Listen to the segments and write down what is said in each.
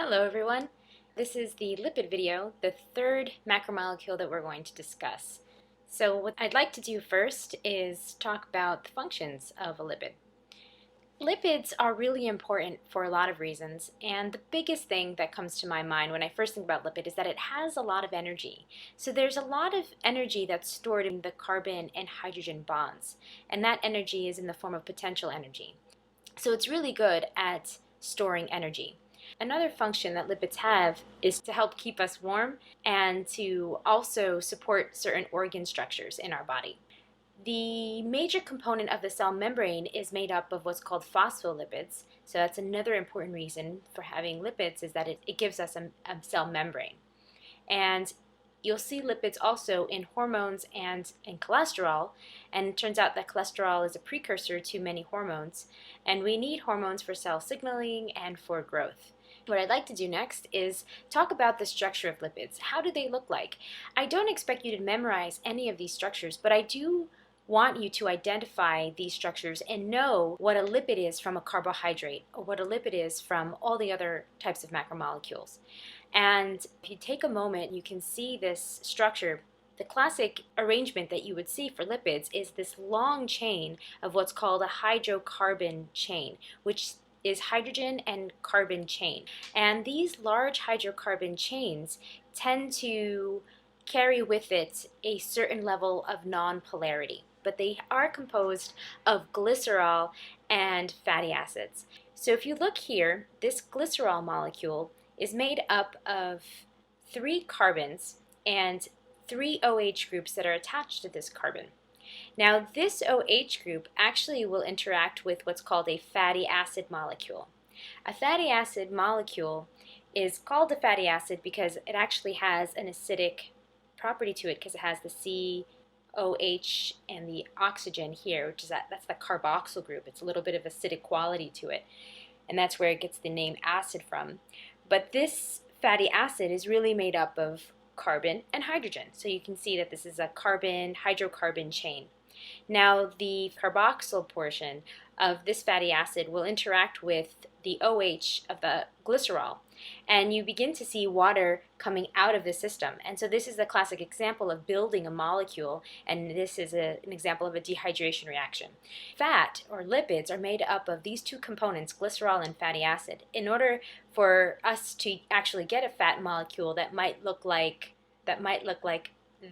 Hello everyone. This is the lipid video, the third macromolecule that we're going to discuss. So what I'd like to do first is talk about the functions of a lipid. Lipids are really important for a lot of reasons, and the biggest thing that comes to my mind when I first think about lipid is that it has a lot of energy. So there's a lot of energy that's stored in the carbon and hydrogen bonds, and that energy is in the form of potential energy. So it's really good at storing energy. Another function that lipids have is to help keep us warm and to also support certain organ structures in our body. The major component of the cell membrane is made up of what's called phospholipids. So that's another important reason for having lipids, is that it gives us a cell membrane. And you'll see lipids also in hormones and in cholesterol, and it turns out that cholesterol is a precursor to many hormones, and we need hormones for cell signaling and for growth. What I'd like to do next is talk about the structure of lipids. How do they look like? I don't expect you to memorize any of these structures, but I do want you to identify these structures and know what a lipid is from a carbohydrate, or what a lipid is from all the other types of macromolecules. And if you take a moment, you can see this structure. The classic arrangement that you would see for lipids is this long chain of what's called a hydrocarbon chain, which is hydrogen and carbon chain. And these large hydrocarbon chains tend to carry with it a certain level of non-polarity, but they are composed of glycerol and fatty acids. So if you look here, this glycerol molecule is made up of 3 carbons and 3 OH groups that are attached to this carbon. Now this OH group actually will interact with what's called a fatty acid molecule. A fatty acid molecule is called a fatty acid because it actually has an acidic property to it, because it has the COH and the oxygen here, which is that's the carboxyl group. It's a little bit of acidic quality to it, and that's where it gets the name acid from. But this fatty acid is really made up of carbon and hydrogen. So you can see that this is a carbon-hydrocarbon chain. Now the carboxyl portion of this fatty acid will interact with the OH of the glycerol, and you begin to see water coming out of the system. And so this is the classic example of building a molecule, and this is an example of a dehydration reaction. Fat, or lipids, are made up of these 2 components, glycerol and fatty acid. In order for us to actually get a fat molecule that might look like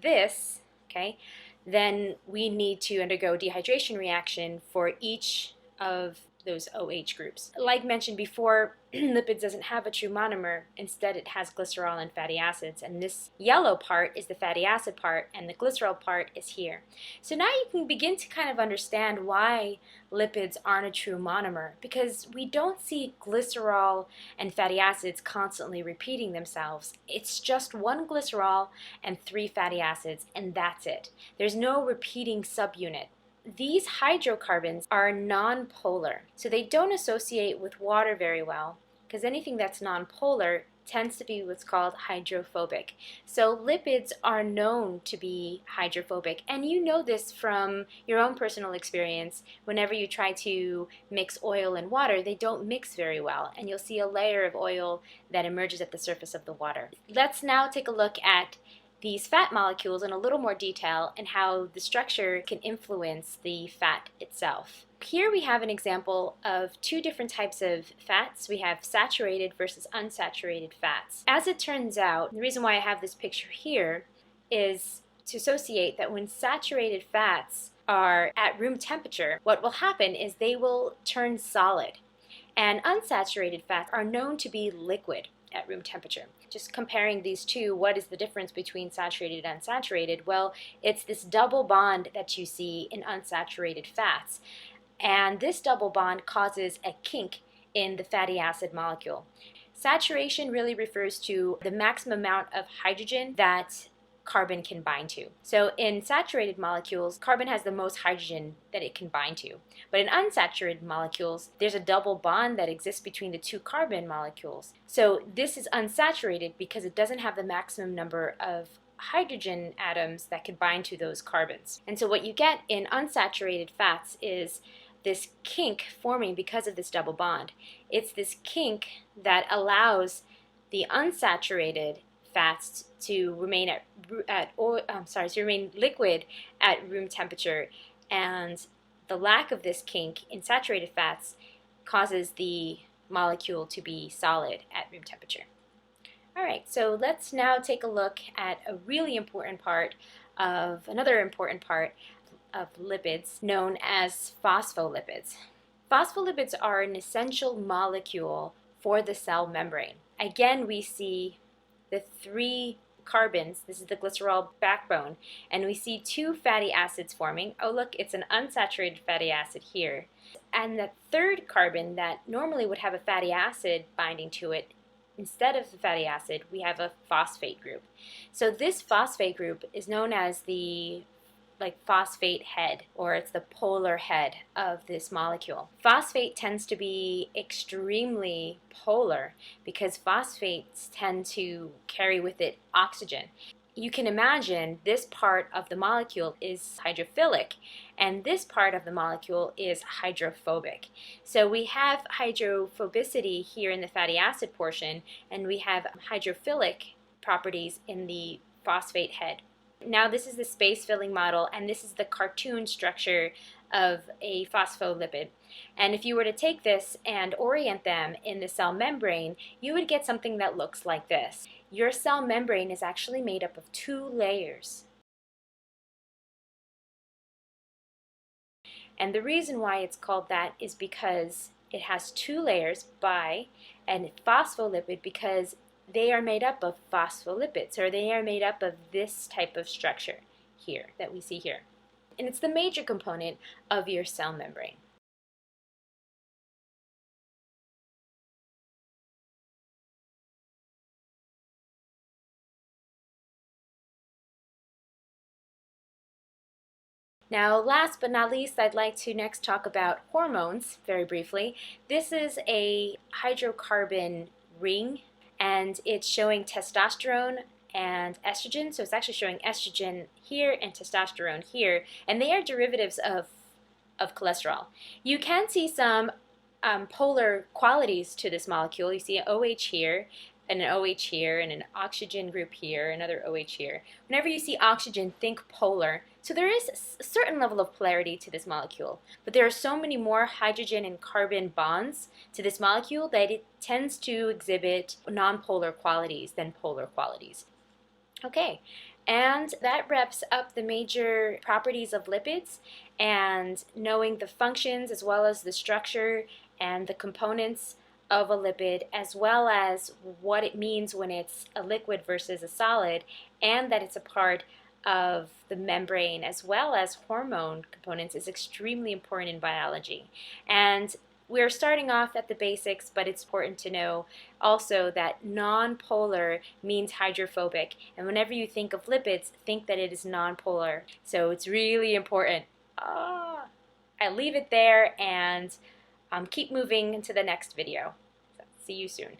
this, okay, then we need to undergo dehydration reaction for each of those OH groups. Like mentioned before, lipids doesn't have a true monomer. Instead, it has glycerol and fatty acids, and this yellow part is the fatty acid part, and the glycerol part is here. So now you can begin to kind of understand why lipids aren't a true monomer, because we don't see glycerol and fatty acids constantly repeating themselves. It's just 1 glycerol and 3 fatty acids, and that's it. There's no repeating subunit. These hydrocarbons are nonpolar, so they don't associate with water very well, because anything that's nonpolar tends to be what's called hydrophobic. So lipids are known to be hydrophobic, and you know this from your own personal experience. Whenever you try to mix oil and water, they don't mix very well, and you'll see a layer of oil that emerges at the surface of the water. Let's now take a look at these fat molecules in a little more detail and how the structure can influence the fat itself. Here we have an example of 2 different types of fats. We have saturated versus unsaturated fats. As it turns out, the reason why I have this picture here is to associate that when saturated fats are at room temperature, what will happen is they will turn solid. And unsaturated fats are known to be liquid at room temperature. Just comparing these 2, what is the difference between saturated and unsaturated? Well, it's this double bond that you see in unsaturated fats. And this double bond causes a kink in the fatty acid molecule. Saturation really refers to the maximum amount of hydrogen that carbon can bind to. So in saturated molecules, carbon has the most hydrogen that it can bind to. But in unsaturated molecules, there's a double bond that exists between the 2 carbon molecules. So this is unsaturated because it doesn't have the maximum number of hydrogen atoms that can bind to those carbons. And so what you get in unsaturated fats is this kink forming because of this double bond. It's this kink that allows the unsaturated fats to remain to remain liquid at room temperature, and the lack of this kink in saturated fats causes the molecule to be solid at room temperature. All right, so let's now take a look at another important part of lipids known as phospholipids. Phospholipids are an essential molecule for the cell membrane. Again, we see the 3 carbons. This is the glycerol backbone, and we see 2 fatty acids forming. Oh look, it's an unsaturated fatty acid here. And the 3rd carbon that normally would have a fatty acid binding to it, instead of the fatty acid, we have a phosphate group. So this phosphate group is known as the phosphate head, or it's the polar head of this molecule. Phosphate tends to be extremely polar because phosphates tend to carry with it oxygen. You can imagine this part of the molecule is hydrophilic, and this part of the molecule is hydrophobic. So we have hydrophobicity here in the fatty acid portion, and we have hydrophilic properties in the phosphate head. Now this is the space-filling model, and this is the cartoon structure of a phospholipid. And if you were to take this and orient them in the cell membrane, you would get something that looks like this. Your cell membrane is actually made up of 2 layers. And the reason why it's called that is because it has 2 layers, and phospholipid, because they are made up of phospholipids, or they are made up of this type of structure here that we see here. And it's the major component of your cell membrane. Now, last but not least, I'd like to next talk about hormones very briefly. This is a hydrocarbon ring, and it's showing testosterone and estrogen. So it's actually showing estrogen here and testosterone here, and they are derivatives of cholesterol. You can see some polar qualities to this molecule. You see an OH here, and an OH here, and an oxygen group here, another OH here. Whenever you see oxygen, think polar. So there is a certain level of polarity to this molecule, but there are so many more hydrogen and carbon bonds to this molecule that it tends to exhibit nonpolar qualities than polar qualities. Okay, and that wraps up the major properties of lipids, and knowing the functions as well as the structure and the components of a lipid, as well as what it means when it's a liquid versus a solid, and that it's a part of the membrane as well as hormone components, is extremely important in biology. And we're starting off at the basics, but it's important to know also that nonpolar means hydrophobic, and whenever you think of lipids, think that it is nonpolar. So it's really important. I leave it there, and keep moving into the next video. So, see you soon.